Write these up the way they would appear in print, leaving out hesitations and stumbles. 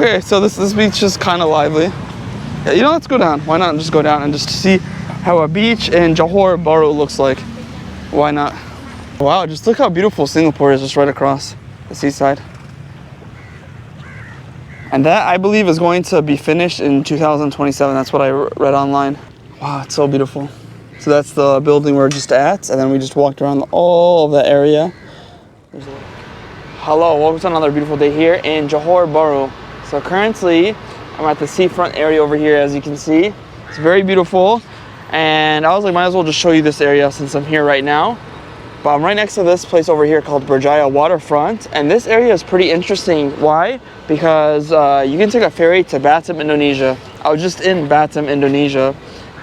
Okay, so this beach is kind of lively. Yeah, you know, let's go down. Why not just go down and just see how a beach in Johor Bahru looks like? Why not? Wow, just look how beautiful Singapore is just right across the seaside. And that, I believe, is going to be finished in 2027. That's what I read online. Wow, it's so beautiful. So that's the building we're just at, and then we just walked around all of that area. Hello, welcome to another beautiful day here in Johor Bahru. So currently, I'm at the seafront area over here, as you can see. It's very beautiful, and I was like, might as well just show you this area since I'm here right now. But I'm right next to this place over here called Berjaya Waterfront, and this area is pretty interesting. Why? Because you can take a ferry to Batam, Indonesia. I was just in Batam, Indonesia,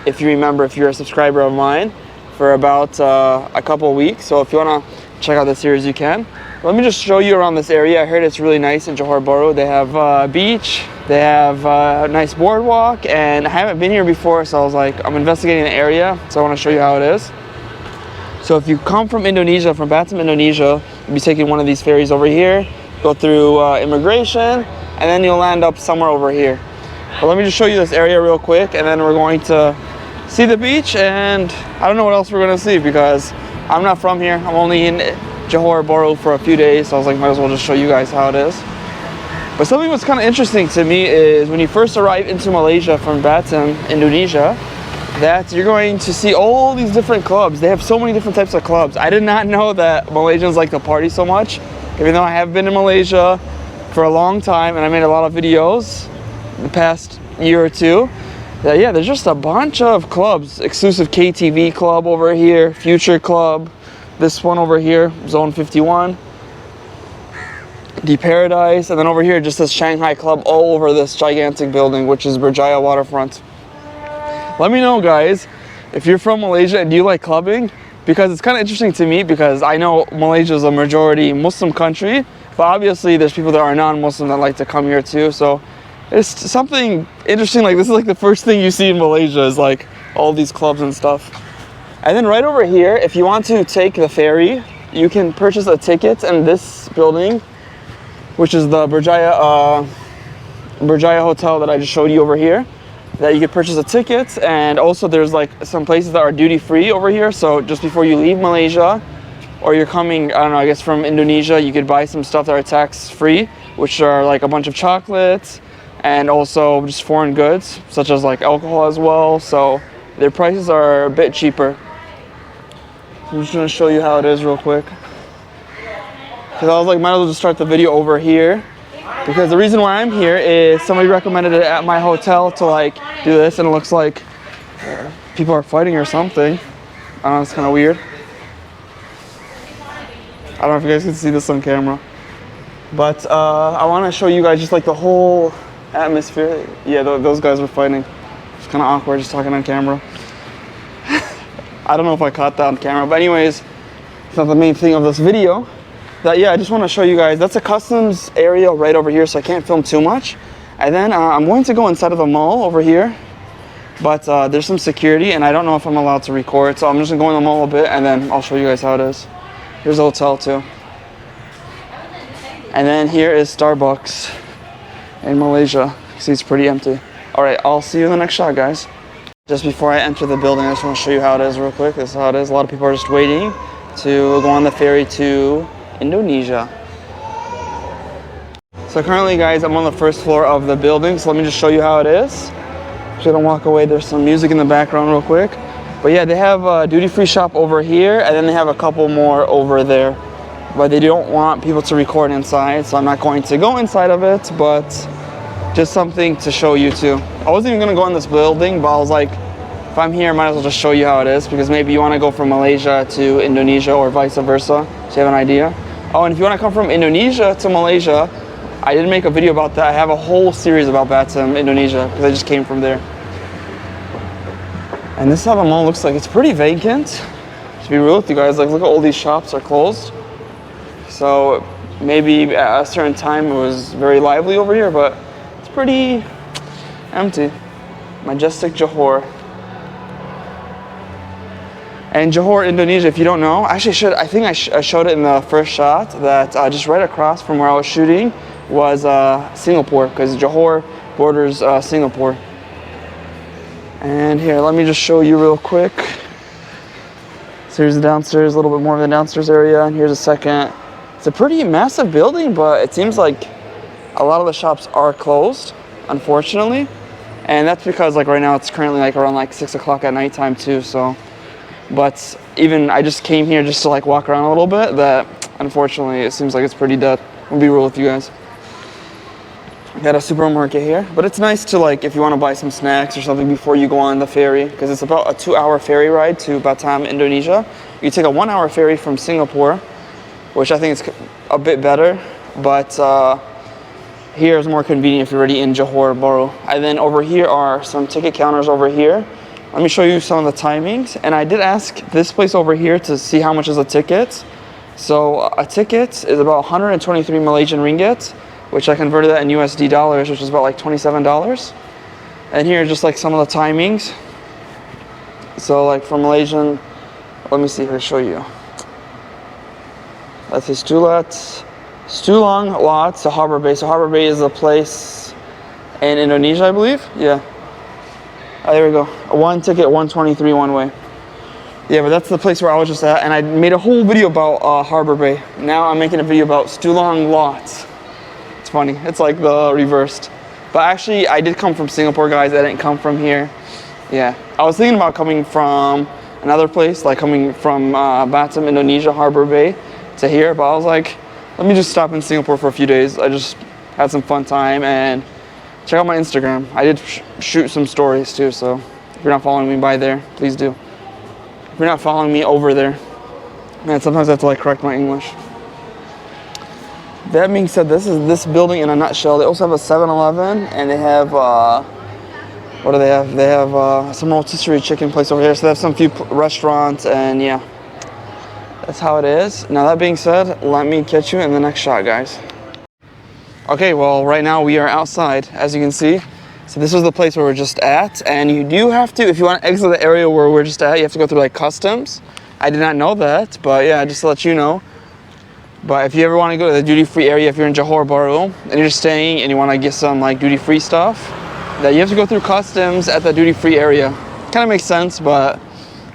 if you remember, if you're a subscriber of mine, for about a couple of weeks. So if you want to check out the series, you can. Let me just show you around this area. I heard it's really nice in Johor Bahru. They have a beach, they have a nice boardwalk, and I haven't been here before, so I was like, I'm investigating the area, so I want to show you how it is. So if you come from Indonesia, from Batam, Indonesia, you'll be taking one of these ferries over here, go through immigration, and then you'll land up somewhere over here. But let me just show you this area real quick, and then we're going to see the beach, and I don't know what else we're going to see because I'm not from here. I'm only in Johor Bahru for a few days, so I was like, might as well just show you guys how it is. But something that's kind of interesting to me is when you first arrive into Malaysia from Batam, Indonesia, that you're going to see all these different clubs. They have so many different types of clubs. I did not know that Malaysians like to party so much, even though I have been in Malaysia for a long time and I made a lot of videos the past year or two. Yeah, there's just a bunch of clubs. Exclusive KTV club over here, Future Club, this one over here, Zone 51, The Paradise, and then over here just this Shanghai club all over this gigantic building, which is Berjaya Waterfront. Let me know, guys, if you're from Malaysia and do you like clubbing, because it's kind of interesting to me because I know Malaysia is a majority Muslim country, but obviously there's people that are non-Muslim that like to come here too. So it's something interesting. Like, this is like the first thing you see in Malaysia is like all these clubs and stuff. And then right over here, if you want to take the ferry, you can purchase a ticket in this building, which is the Berjaya Hotel that I just showed you over here. That you can purchase a ticket, and also there's like some places that are duty free over here. So just before you leave Malaysia, or you're coming, I don't know, I guess from Indonesia, you could buy some stuff that are tax free, which are like a bunch of chocolates and also just foreign goods, such as like alcohol as well. So their prices are a bit cheaper. I'm just gonna show you how it is real quick, because I was like, might as well just start the video over here. Because the reason why I'm here is somebody recommended it at my hotel to like do this, and it looks like people are fighting or something. I don't know, it's kind of weird. I don't know if you guys can see this on camera, but I want to show you guys just like the whole atmosphere. Yeah, those guys were fighting. It's kind of awkward just talking on camera. I don't know if I caught that on camera, but anyways, it's not the main thing of this video. Yeah, I just want to show you guys, that's a customs area right over here, so I can't film too much. And then I'm going to go inside of the mall over here, but there's some security and I don't know if I'm allowed to record, so I'm just gonna go in the mall a bit and then I'll show you guys how it is. Here's the hotel too. And then here is Starbucks in Malaysia. See, it's pretty empty. All right, I'll see you in the next shot, guys. Just before I enter the building, I just want to show you how it is real quick. This is how it is. A lot of people are just waiting to go on the ferry to Indonesia. So currently, guys, I'm on the first floor of the building, so let me just show you how it is. Just gonna walk away. There's some music in the background real quick. But yeah, they have a duty-free shop over here, and then they have a couple more over there. But they don't want people to record inside, so I'm not going to go inside of it, but just something to show you too. I wasn't even gonna go in this building, but I was like, if I'm here, I might as well just show you how it is, because maybe you wanna go from Malaysia to Indonesia or vice versa, so you have an idea. Oh, and if you want to come from Indonesia to Malaysia, I did make a video about that. I have a whole series about Batam, Indonesia, because I just came from there. And this is how the mall looks like. It's pretty vacant, to be real with you guys. Like, look at all these shops are closed. So maybe at a certain time it was very lively over here, but it's pretty empty. Majestic Johor. And Johor, Indonesia, if you don't know, actually I think I showed it in the first shot, that just right across from where I was shooting was Singapore, because Johor borders Singapore. And here, let me just show you real quick. So here's the downstairs, a little bit more of the downstairs area, and here's a second. It's a pretty massive building, but it seems like a lot of the shops are closed, unfortunately. And that's because like right now it's currently like around like 6 o'clock at nighttime too, so. But even, I just came here just to like walk around a little bit, that unfortunately it seems like it's pretty dead. I'll be real with you guys. Got a supermarket here, but it's nice to like, if you want to buy some snacks or something before you go on the ferry, because it's about a 2-hour ferry ride to Batam, Indonesia. You take a 1-hour ferry from Singapore, which I think is a bit better, but here is more convenient if you're already in Johor Bahru. And then over here are some ticket counters over here. Let me show you some of the timings. And I did ask this place over here to see how much is a ticket. So a ticket is about 123 Malaysian ringgit, which I converted that in USD dollars, which is about like $27. And here are just like some of the timings. So like for Malaysian, let me see here, show you. That's the Stulang Laut, the Harbor Bay. So Harbor Bay is a place in Indonesia, I believe. Yeah. Oh, there we go. One ticket, 123 one way. Yeah, but that's the place where I was just at, and I made a whole video about Harbor Bay. Now I'm making a video about Stulang Laut. It's funny. It's like the reversed. But actually, I did come from Singapore, guys. I didn't come from here. Yeah. I was thinking about coming from another place, like coming from Batam, Indonesia, Harbor Bay to here, but I was like, let me just stop in Singapore for a few days. I just had some fun time, and check out my Instagram. I did shoot some stories too, so if you're not following me by there, please do. If you're not following me over there, man, sometimes I have to like correct my English. That being said, this is this building in a nutshell. They also have a 7-Eleven, and they have, what do they have? They have some rotisserie chicken place over here, so they have some few restaurants, and yeah. That's how it is. Now that being said, let me catch you in the next shot, guys. Okay, well right now we are outside, as you can see. So this is the place where we're just at, and you do have to, if you want to exit the area where we're just at, you have to go through like customs. I did not know that, but yeah, just to let you know. But if you ever want to go to the duty-free area, if you're in Johor Bahru and you're just staying and you want to get some like duty-free stuff, that you have to go through customs at the duty-free area. Kind of makes sense, but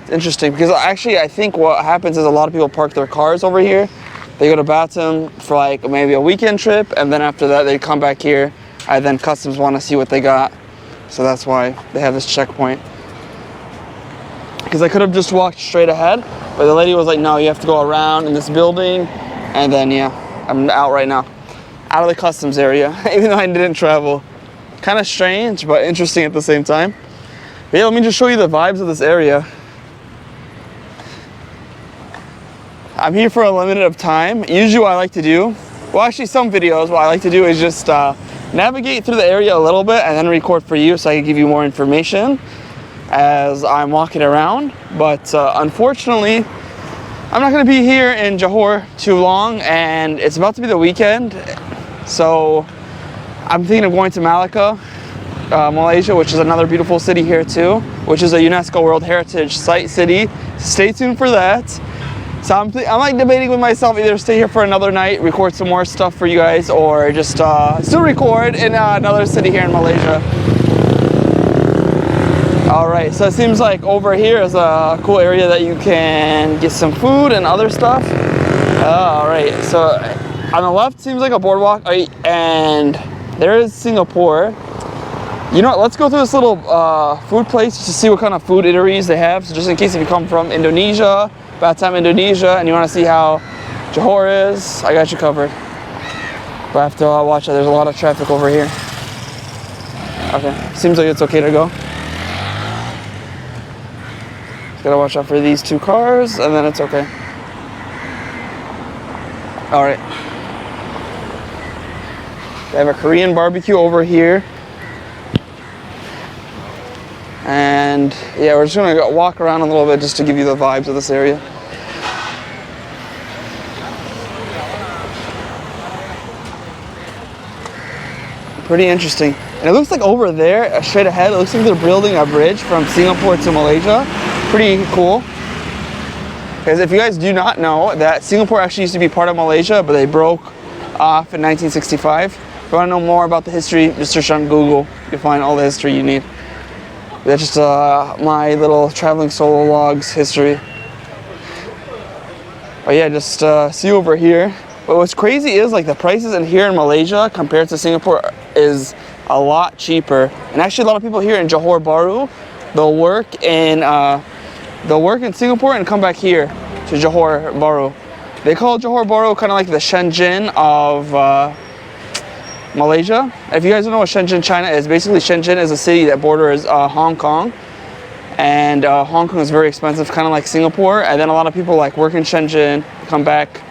interesting, because actually I think what happens is a lot of people park their cars over here. They go to Batam for like maybe a weekend trip, and then after that they come back here, and then customs want to see what they got. So that's why they have this checkpoint. Because I could have just walked straight ahead, but the lady was like, no, you have to go around in this building, and then yeah, I'm out right now. Out of the customs area, even though I didn't travel. Kind of strange, but interesting at the same time. But yeah, let me just show you the vibes of this area. I'm here for a limited of time. Usually what I like to do, well actually some videos, what I like to do is just navigate through the area a little bit and then record for you so I can give you more information as I'm walking around. But unfortunately, I'm not going to be here in Johor too long, and it's about to be the weekend. So I'm thinking of going to Malacca, Malaysia, which is another beautiful city here too, which is a UNESCO World Heritage Site city. Stay tuned for that. So I'm like debating with myself, either stay here for another night, record some more stuff for you guys, or just still record in another city here in Malaysia. Alright, so it seems like over here is a cool area that you can get some food and other stuff. Alright, so on the left seems like a boardwalk, and there is Singapore. You know what, let's go through this little food place to see what kind of food eateries they have. So just in case if you come from Indonesia, Batam, Indonesia, and you want to see how Johor is, I got you covered. But I have to watch out, there's a lot of traffic over here. Okay, seems like it's okay to go. Just gotta watch out for these two cars, and then it's okay. Alright. They have a Korean barbecue over here. And yeah, we're just gonna walk around a little bit just to give you the vibes of this area. Pretty interesting. And it looks like over there, straight ahead, it looks like they're building a bridge from Singapore to Malaysia. Pretty cool. Because if you guys do not know, that Singapore actually used to be part of Malaysia, but they broke off in 1965. If you want to know more about the history, just search on Google. You'll find all the history you need. That's just my little traveling solo logs history. But yeah, just see over here. But what's crazy is like the prices in here in Malaysia compared to Singapore is a lot cheaper. And actually a lot of people here in Johor Bahru, they'll work in Singapore and come back here to Johor Bahru. They call Johor Bahru kind of like the Shenzhen of Malaysia. If you guys don't know what Shenzhen, China is, basically Shenzhen is a city that borders Hong Kong. And Hong Kong is very expensive, kind of like Singapore. And then a lot of people like work in Shenzhen, come back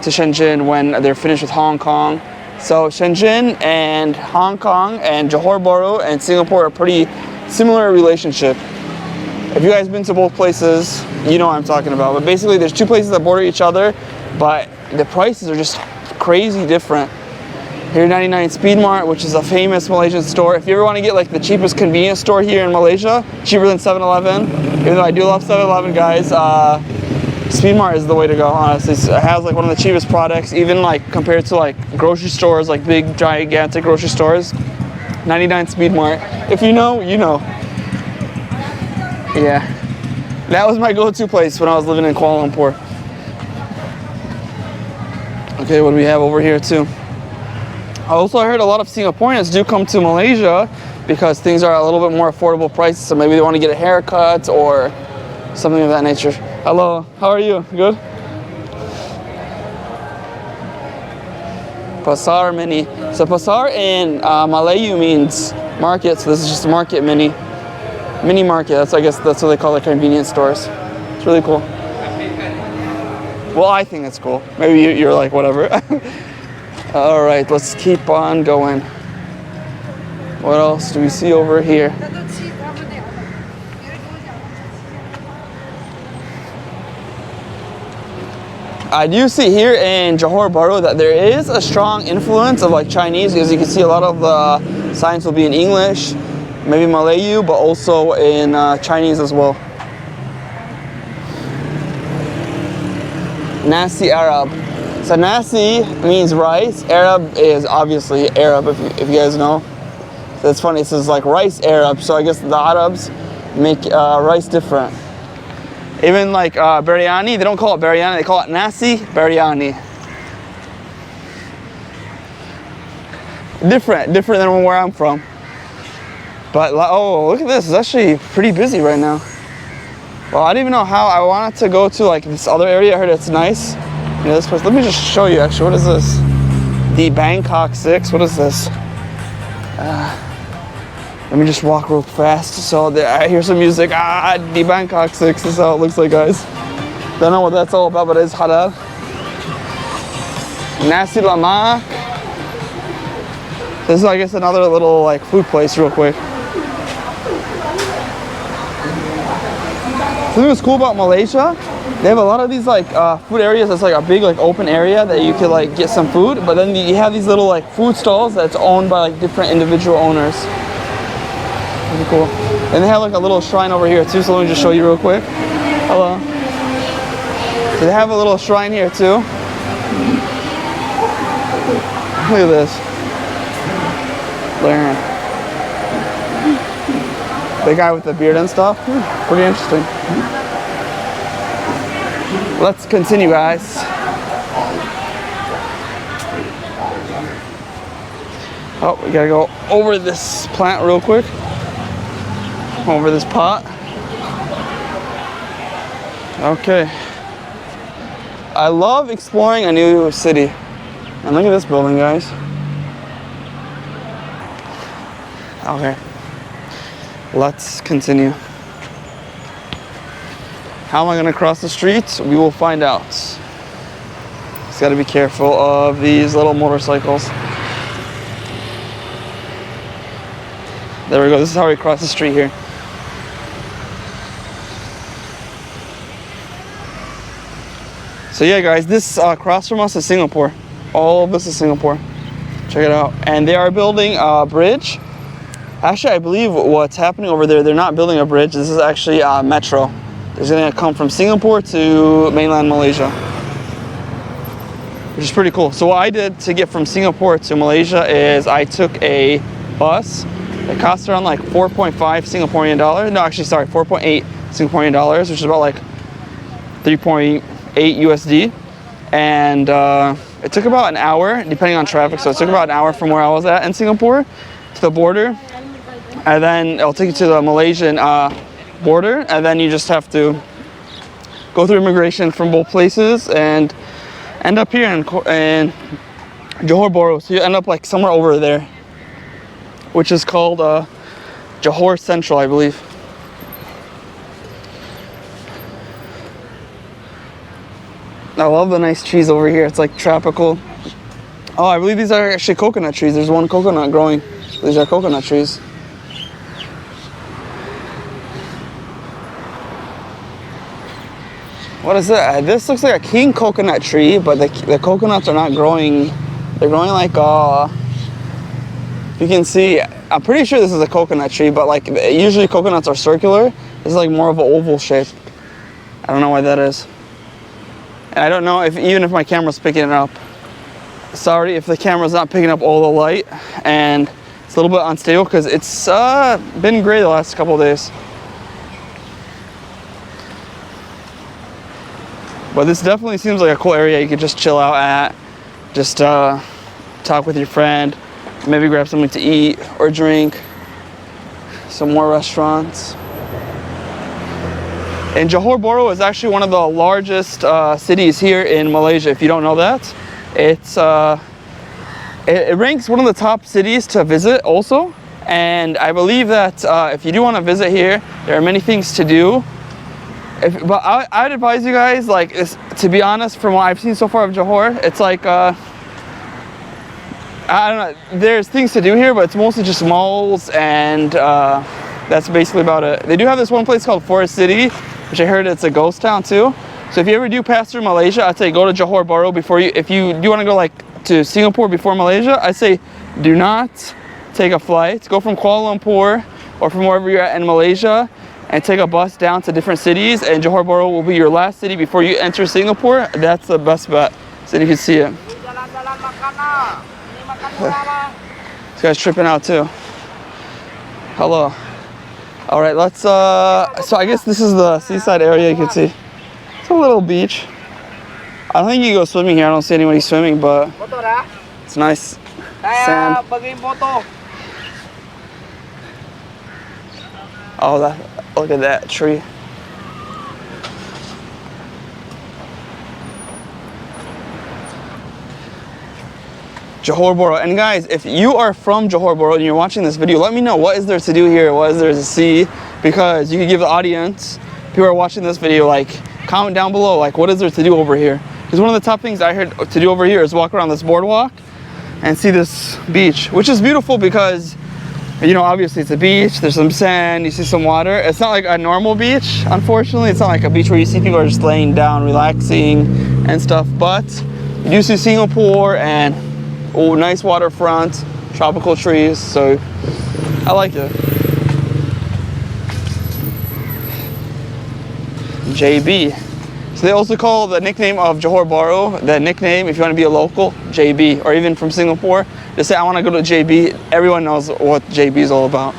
to Shenzhen when they're finished with Hong Kong. So Shenzhen and Hong Kong and Johor Bahru and Singapore are pretty similar relationship. If you guys been to both places, you know what I'm talking about. But basically there's two places that border each other, but the prices are just crazy different. Here 99 Speed Mart, which is a famous Malaysian store. If you ever want to get like the cheapest convenience store here in Malaysia, cheaper than 7-Eleven, even though I do love 7-Eleven, guys, Speed Mart is the way to go, honestly. It has like one of the cheapest products, even like compared to like grocery stores, like big gigantic grocery stores. 99 Speed Mart. If you know, you know. Yeah, that was my go-to place when I was living in Kuala Lumpur. Okay, what do we have over here too? I also heard a lot of Singaporeans do come to Malaysia because things are a little bit more affordable prices, so maybe they want to get a haircut or something of that nature. Hello, how are you? Good? Pasar mini. So pasar in Malayu means market, so this is just a market mini market. I guess that's what they call the convenience stores. It's really cool. Well, I think it's cool. Maybe you're like, whatever. All right, let's keep on going. What else do we see over here? I do see here in Johor Bahru that there is a strong influence of like Chinese, because you can see a lot of the signs will be in English, maybe Malayu, but also in Chinese as well. Nasi Arab. So nasi means rice. Arab is obviously Arab, if you guys know. So it's funny, it says like rice Arab, so I guess the Arabs make rice different. Even like biryani, they don't call it biryani, they call it nasi biryani. Different than where I'm from. But oh, look at this, it's actually pretty busy right now. Well, I didn't even know how. I wanted to go to like this other area. I heard it's nice. Yeah, this place. Let me just show you actually. What is this? The Bangkok 6. What is this? Let me just walk real fast. So I hear some music. The Bangkok 6. This is how it looks like, guys. Don't know what that's all about, but it's halal. Nasi lemak. This is, I guess, another little like food place real quick. Something that's cool about Malaysia, they have a lot of these like food areas that's like a big like open area that you could like get some food, but then you have these little like food stalls that's owned by like different individual owners. Pretty cool. And they have like a little shrine over here too, so let me just show you real quick. Hello. So they have a little shrine here too. Look at this. There. The guy with the beard and stuff. Pretty interesting. Let's continue, guys. Oh, we gotta go over this plant real quick. Over this pot. Okay. I love exploring a new city. And look at this building, guys. Okay. Let's continue. How am I going to cross the street? We will find out. Just got to be careful of these little motorcycles. There we go. This is how we cross the street here. So yeah, guys, this across from us is Singapore. All of this is Singapore. Check it out. And they are building a bridge. Actually, I believe what's happening over there, they're not building a bridge. This is actually a metro. It's going to come from Singapore to mainland Malaysia. which is pretty cool. So what I did to get from Singapore to Malaysia is I took a bus. It cost around like 4.5 Singaporean dollars. No, actually, sorry, 4.8 Singaporean dollars, which is about like 3.8 USD. And it took about an hour, depending on traffic. So it took about an hour from where I was at in Singapore to the border. And then it'll take you to the Malaysian border. And then you just have to go through immigration from both places and end up here in Johor Bahru. So you end up like somewhere over there, which is called Johor Central, I believe. I love the nice trees over here. It's like tropical. Oh, I believe these are actually coconut trees. There's one coconut growing. These are coconut trees. What is it? This looks like a king coconut tree, but the coconuts are not growing. They're growing like, you can see, I'm pretty sure this is a coconut tree, but like usually coconuts are circular. This is like more of an oval shape. I don't know why that is. And I don't know if even if my camera's picking it up. Sorry if the camera's not picking up all the light, and it's a little bit unstable because it's been gray the last couple of days. But this definitely seems like a cool area you could just chill out at, just talk with your friend, maybe grab something to eat or drink, some more restaurants. And Johor Bahru is actually one of the largest cities here in Malaysia, if you don't know that. It's it ranks one of the top cities to visit also. And I believe that if you do want to visit here, there are many things to do. But I'd advise you guys, like, to be honest, from what I've seen so far of Johor, it's like, I don't know, there's things to do here, but it's mostly just malls, and that's basically about it. They do have this one place called Forest City, which I heard it's a ghost town too. So if you ever do pass through Malaysia, I'd say go to Johor Bahru before you, if you do want to go like to Singapore before Malaysia, I'd say do not take a flight. Go from Kuala Lumpur or from wherever you're at in Malaysia, and take a bus down to different cities, and Johor Bahru will be your last city before you enter Singapore. That's the best bet. So you can see it. This guy's tripping out too. Hello. All right, let's, so I guess this is the seaside area you can see. It's a little beach. I don't think you go swimming here. I don't see anybody swimming, but it's nice sand. Oh, look at that tree. Johor Bahru. And guys, if you are from Johor Bahru and you're watching this video, let me know what is there to do here, what is there to see, because you can give the audience, people who are watching this video, like, comment down below, like, what is there to do over here? Because one of the top things I heard to do over here is walk around this boardwalk and see this beach, which is beautiful because, you know, obviously it's a beach, there's some sand, you see some water. It's not like a normal beach, unfortunately. It's not like a beach where you see people are just laying down, relaxing and stuff, but you do see Singapore and, oh, nice waterfront, tropical trees, so I like it. JB. So they also call the nickname of Johor Bahru, the nickname, if you want to be a local, JB, or even from Singapore, just say I want to go to JB. Everyone knows what JB is all about.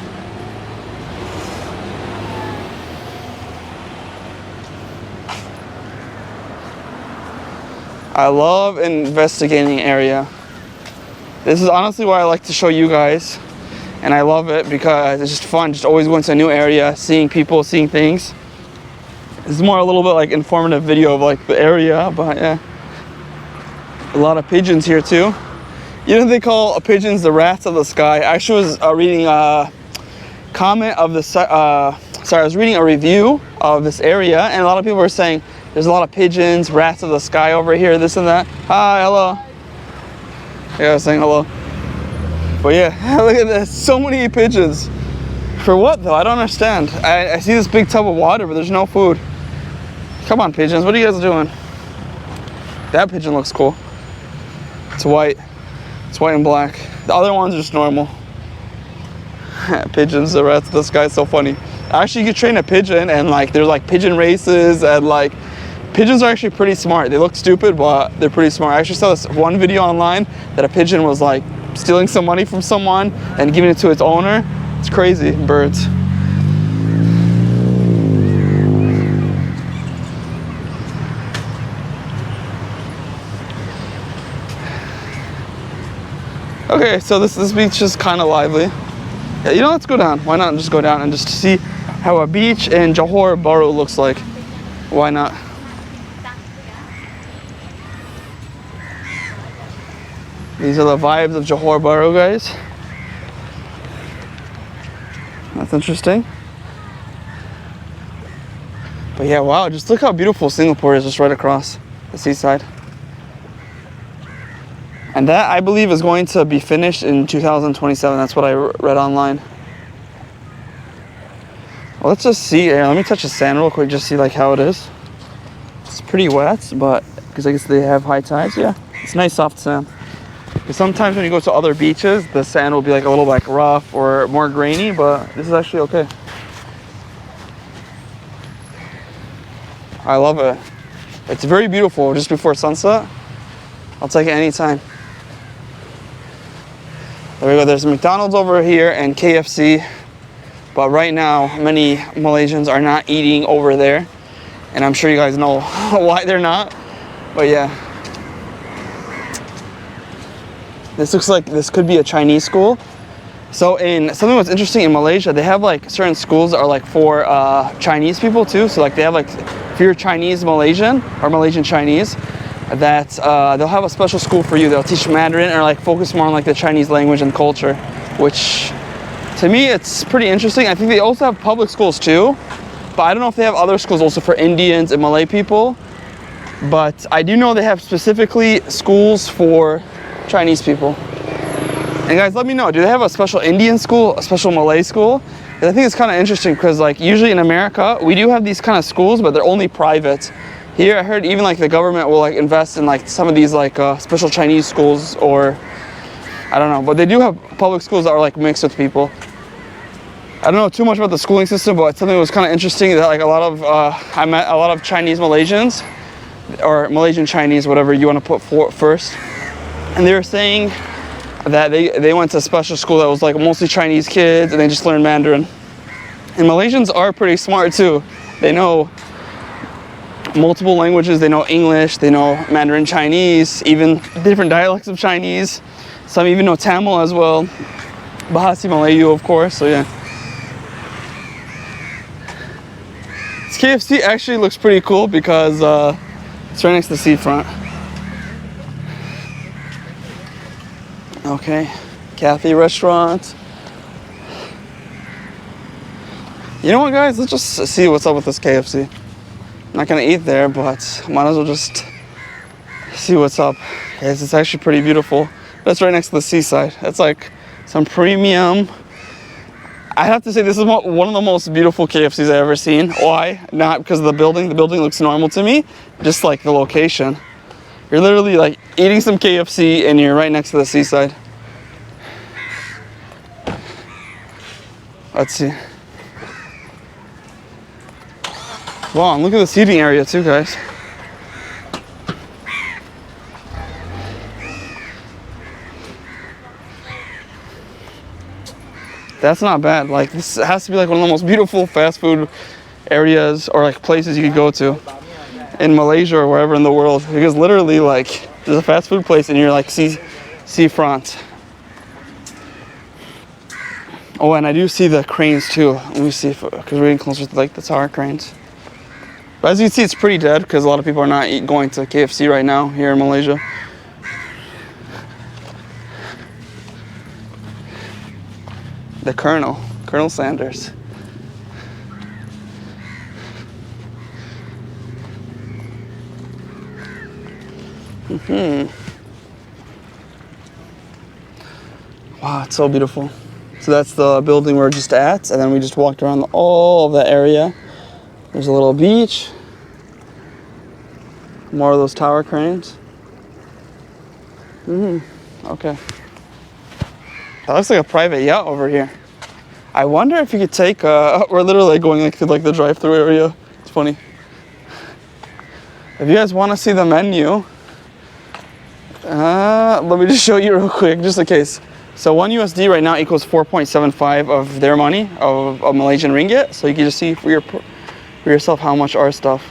I love investigating area. This is honestly why I like to show you guys, and I love it because it's just fun, just always going to a new area, seeing people, seeing things. This is more a little bit like informative video of like the area, but yeah. A lot of pigeons here too. You know, they call pigeons the rats of the sky. I actually was reading a comment of the, I was reading a review of this area, and a lot of people were saying there's a lot of pigeons, rats of the sky over here, this and that. Hi, hello. Yeah, I was saying hello. But yeah, look at this, so many pigeons. For what though? I don't understand. I see this big tub of water, but there's no food. Come on, pigeons, what are you guys doing? That pigeon looks cool. It's white. It's white and black. The other ones are just normal. Pigeons, the rats of the sky, so funny. Actually, you could train a pigeon, and like there's like pigeon races, and like Pigeons are actually pretty smart. They look stupid, but they're pretty smart. I actually saw this one video online that a pigeon was like stealing some money from someone and giving it to its owner. It's crazy, birds. Okay, so this beach is kind of lively. Yeah, you know, let's go down. Why not just go down and just see how a beach in Johor Bahru looks like? Why not? These are the vibes of Johor Bahru, guys. That's interesting. But yeah, wow, just look how beautiful Singapore is just right across the seaside. And that, I believe, is going to be finished in 2027. That's what I read online. Well, let's just see. Let me touch the sand real quick, just see like how it is. It's pretty wet, but because I guess they have high tides. Yeah, it's nice soft sand. Because sometimes when you go to other beaches, the sand will be like a little like rough or more grainy, but this is actually okay. I love it. It's very beautiful just before sunset. I'll take it anytime. There we go, there's McDonald's over here and KFC. But right now, many Malaysians are not eating over there. And I'm sure you guys know why they're not. But yeah. This looks like this could be a Chinese school. So something that's interesting in Malaysia, they have like certain schools that are like for Chinese people too. So like they have like, if you're Chinese Malaysian or Malaysian Chinese, that they'll have a special school for you. They'll teach Mandarin or like focus more on like the Chinese language and culture, which to me it's pretty interesting. I think they also have public schools too, but I don't know if they have other schools also for Indians and Malay people. But I do know they have specifically schools for Chinese people. And guys, let me know, do they have a special Indian school, a special Malay school? And I think it's kind of interesting because like usually in America, we do have these kind of schools, but they're only private. Here, I heard even like the government will like invest in like some of these like special Chinese schools, or I don't know, but they do have public schools that are like mixed with people. I don't know too much about the schooling system, but something that was kind of interesting that like a lot of I met a lot of Chinese Malaysians, or Malaysian Chinese, whatever you want to put first, and they were saying that they went to a special school that was like mostly Chinese kids and they just learned Mandarin. And Malaysians are pretty smart too. They know multiple languages. They know English, they know Mandarin Chinese, even different dialects of Chinese. Some even know Tamil as well. Bahasa Melayu, of course, so yeah. This KFC actually looks pretty cool because it's right next to the seafront. Okay, Cathay restaurant. You know what, guys? Let's just see what's up with this KFC. I'm not gonna eat there, but might as well just see what's up. Guys, it's actually pretty beautiful. That's right next to the seaside. That's like some premium. I have to say this is one of the most beautiful KFCs I've ever seen. Why? Not because of the building. The building looks normal to me. Just like the location. You're literally like eating some KFC and you're right next to the seaside. Let's see. Wow, and look at the seating area too, guys. That's not bad. Like, this has to be like one of the most beautiful fast food areas or like places you could go to in Malaysia or wherever in the world, because literally like there's a fast food place and you're like seafront. Oh, and I do see the cranes too. Let me see, because we're getting closer to like the tower cranes. But as you can see, it's pretty dead because a lot of people are not going to KFC right now here in Malaysia. The Colonel Sanders. Wow, it's so beautiful. So that's the building we're just at, and then we just walked around all of that area. There's a little beach. More of those tower cranes. Okay. That looks like a private yacht over here. I wonder if you could take, we're literally going like to like the drive-through area. It's funny. If you guys want to see the menu, let me just show you real quick, just in case. So 1 USD right now equals 4.75 of their money, of Malaysian ringgit. So you can just see for yourself how much our stuff.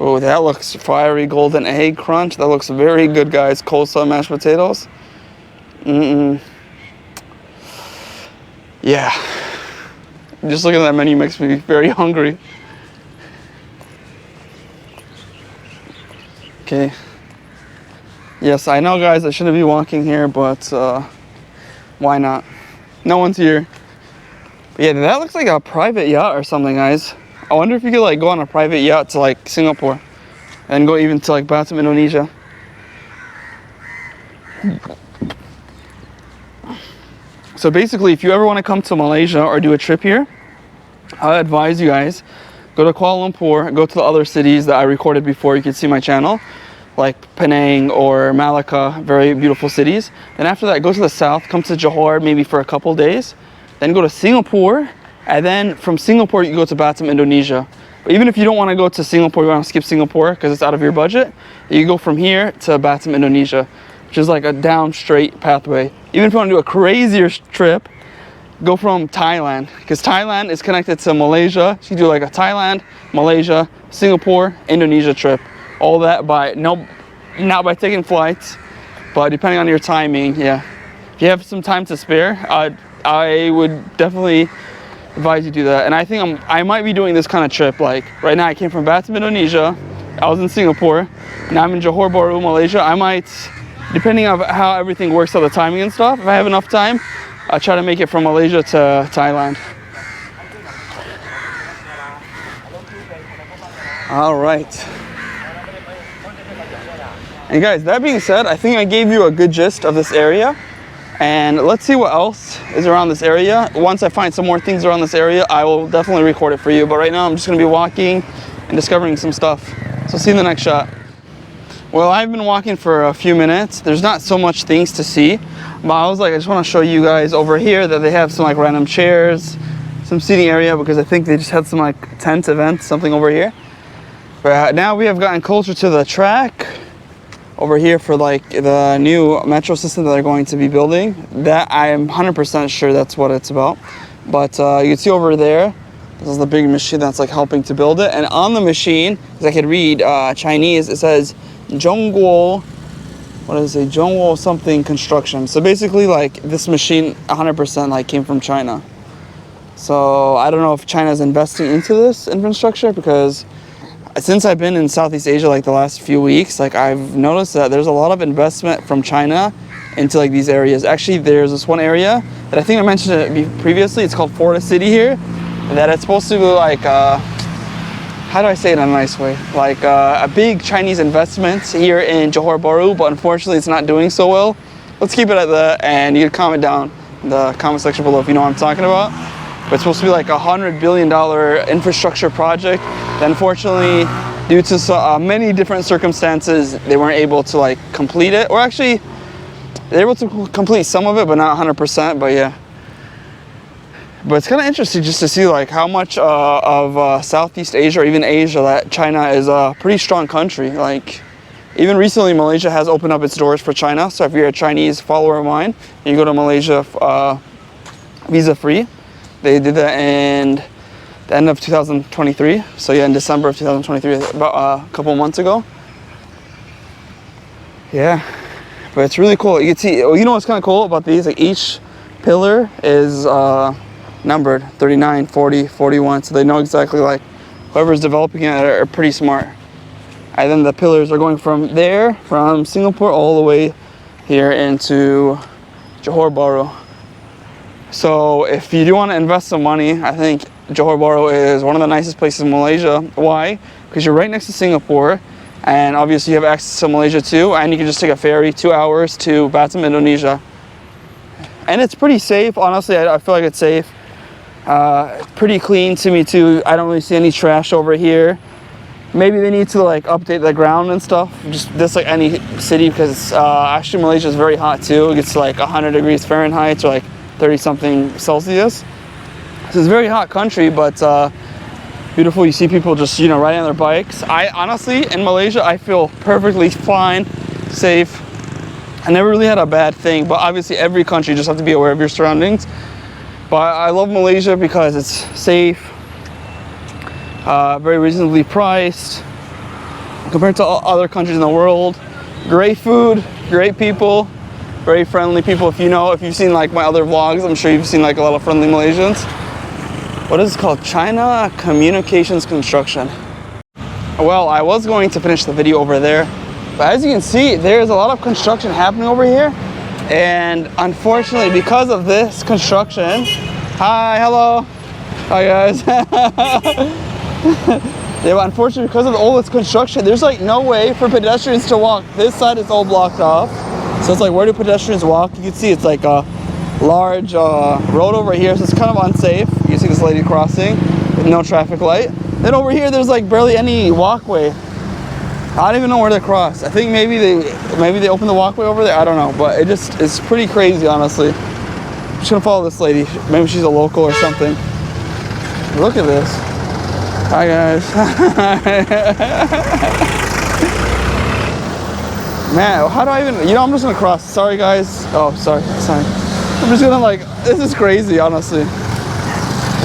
Oh, that looks fiery golden egg crunch. That looks very good, guys. Coleslaw mashed potatoes. Yeah. Just looking at that menu makes me very hungry. Okay. Yes, I know, guys, I shouldn't be walking here, but why not? No one's here. But yeah, that looks like a private yacht or something, guys. I wonder if you could like go on a private yacht to like Singapore and go even to like Batam, Indonesia. So basically, if you ever want to come to Malaysia or do a trip here, I advise you guys, go to Kuala Lumpur, go to the other cities that I recorded before. You can see my channel, like Penang or Malacca, very beautiful cities. Then after that, go to the south, come to Johor maybe for a couple days, then go to Singapore, and then from Singapore you go to Batam, Indonesia. But even if you don't want to go to Singapore, you want to skip Singapore because it's out of your budget, you go from here to Batam, Indonesia, which is like a down straight pathway. Even if you want to do a crazier trip, go from Thailand, because Thailand is connected to Malaysia. So you do like a Thailand, Malaysia, Singapore, Indonesia trip. All that by not by taking flights, but depending on your timing. Yeah, if you have some time to spare, I would definitely advise you do that. And I think I might be doing this kind of trip. Like right now, I came from Batam, Indonesia. I was in Singapore. Now I'm in Johor Bahru, Malaysia. I might, depending on how everything works out, the timing and stuff, if I have enough time, I'll try to make it from Malaysia to Thailand. All right. And guys, that being said, I think I gave you a good gist of this area. And let's see what else is around this area. Once I find some more things around this area, I will definitely record it for you. But right now, I'm just going to be walking and discovering some stuff. So see you in the next shot. Well, I've been walking for a few minutes. There's not so much things to see. But I was like, I just want to show you guys over here that they have some like random chairs, some seating area, because I think they just had some like tent event, something over here. But now we have gotten closer to the track over here for like the new metro system that they're going to be building. That I am 100% sure that's what it's about. But you can see over there, this is the big machine that's like helping to build it. And on the machine, as I can read Chinese, it says Zhongguo, what does it say? Johor something construction. So basically like this machine 100% like came from China. So I don't know if China's investing into this infrastructure, because since I've been in Southeast Asia like the last few weeks, like I've noticed that there's a lot of investment from China into like these areas. Actually, there's this one area that I think I mentioned it previously. It's called Forest City here. That it's supposed to be like, how do I say it in a nice way? Like a big Chinese investment here in Johor Bahru, but unfortunately it's not doing so well. Let's keep it at that, and you can comment down in the comment section below if you know what I'm talking about. But it's supposed to be like $100 billion infrastructure project. That unfortunately, due to many different circumstances, they weren't able to like complete it. Or actually, they're able to complete some of it, but not 100%. But yeah. But it's kind of interesting just to see like how much of Southeast Asia, or even Asia, that China is a pretty strong country. Like even recently, Malaysia has opened up its doors for China. So if you're a Chinese follower of mine, you go to Malaysia visa free. They did that in the end of 2023. So yeah, in December of 2023, about a couple months ago. Yeah, but it's really cool. You can see, you know what's kind of cool about these? Like each pillar is numbered 39, 40, 41. So they know exactly, like whoever's developing it are pretty smart. And then the pillars are going from there, from Singapore all the way here into Johor Bahru. So if you do want to invest some money, I think Johor Bahru is one of the nicest places in Malaysia. Why? Because you're right next to Singapore, and obviously you have access to Malaysia too, and you can just take a ferry 2 hours to Batam, Indonesia. And it's pretty safe, honestly. I feel like it's safe. Pretty clean to me too. I don't really see any trash over here. Maybe they need to like update the ground and stuff, just like any city, because actually Malaysia is very hot too. It gets like 100 degrees Fahrenheit or like 30 something Celsius. So It's a very hot country, but beautiful. You see people just, you know, riding on their bikes. I honestly, in Malaysia, I feel perfectly fine, safe. I never really had a bad thing, but obviously every country you just have to be aware of your surroundings. But I love Malaysia because it's safe, very reasonably priced compared to other countries in the world. Great food, great people, very friendly people. If you've seen like my other vlogs, I'm sure you've seen like a lot of friendly Malaysians. What is it called? China Communications Construction. Well, I was going to finish the video over there, but as you can see, there's a lot of construction happening over here. And unfortunately, because of this construction, hi, hello, hi guys. Yeah, but unfortunately, because of all this construction, there's like no way for pedestrians to walk. This side is all blocked off. So it's like, where do pedestrians walk? You can see it's like a large road over here, so it's kind of unsafe. You see this lady crossing with no traffic light. Then over here, there's like barely any walkway. I don't even know where to cross. I think maybe they opened the walkway over there. I don't know, but it's pretty crazy, honestly. I'm just gonna follow this lady. Maybe she's a local or something. Look at this. Hi guys. Man, how do I even? You know, I'm just gonna cross. Sorry guys. Oh, sorry. I'm just gonna like. This is crazy, honestly.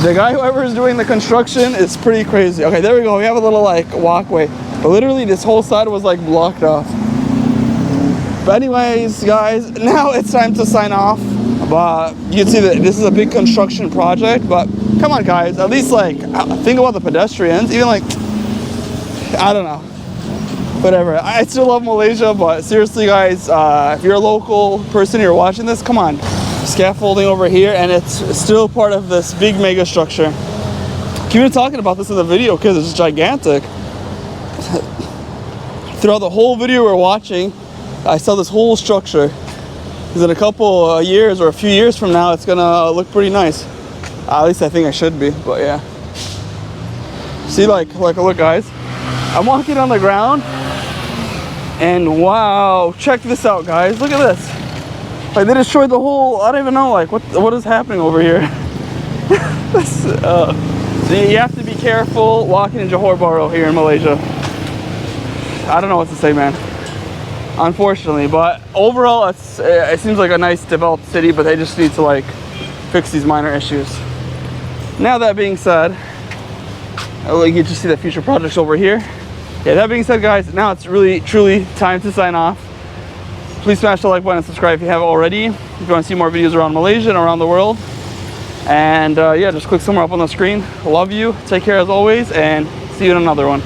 The guy, whoever is doing the construction, is pretty crazy. Okay, there we go. We have a little like walkway. But literally this whole side was like blocked off. But anyways, guys, now it's time to sign off. But you can see that this is a big construction project, but come on guys, at least like think about the pedestrians. Even like, I don't know, whatever. I still love Malaysia, but seriously guys, if you're a local person, you're watching this, come on. Scaffolding over here, and it's still part of this big mega structure. Keep even talking about this in the video because it's gigantic. Throughout the whole video we're watching, I saw this whole structure. Because in a couple years or a few years from now, it's gonna look pretty nice. At least I think I should be, but yeah. See, like look guys, I'm walking on the ground, and wow, check this out guys, look at this. Like they destroyed the whole, I don't even know like what is happening over here. So you have to be careful walking in Johor Bahru here in Malaysia. I don't know what to say, man, unfortunately, but overall it seems like a nice developed city, but they just need to like fix these minor issues. Now that being said, you can just see the future projects over here. Yeah, that being said guys, now it's really truly time to sign off. Please smash the like button and subscribe if you haven't already, if you want to see more videos around Malaysia and around the world. And yeah, just click somewhere up on the screen. Love you, take care as always, and see you in another one.